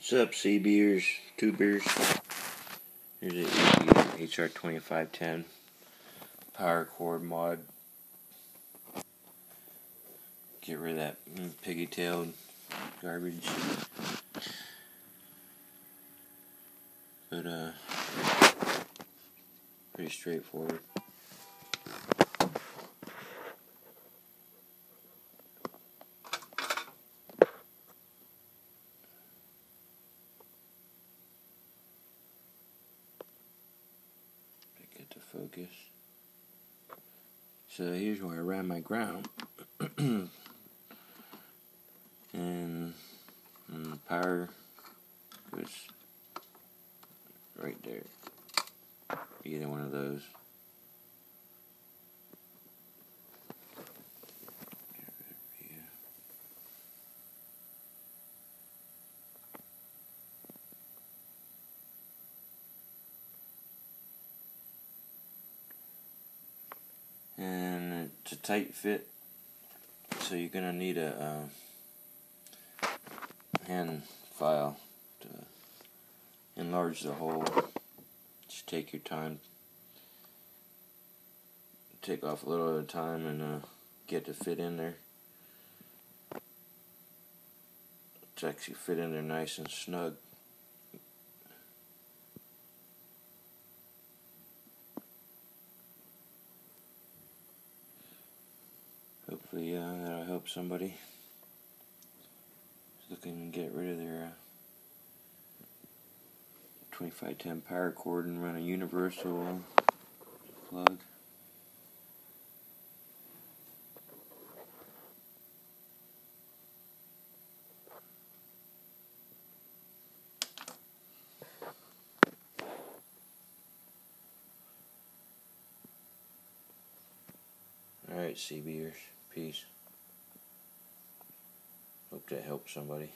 What's up, CBers, tubers? Here's a Hr2510 Power cord mod. Get rid of that piggy-tailed garbage. But pretty straightforward. Get to focus. So here's where I ran my ground. and the power goes right there. Either one of those. And it's a tight fit, so you're gonna need a hand file to enlarge the hole. Just take your time, take off a little at a time, and get to fit in there. It's actually fit in there nice and snug. Hopefully that'll help somebody looking to get rid of their 2510 power cord and run a universal plug. Alright, CBers, peace. Hope that helps somebody.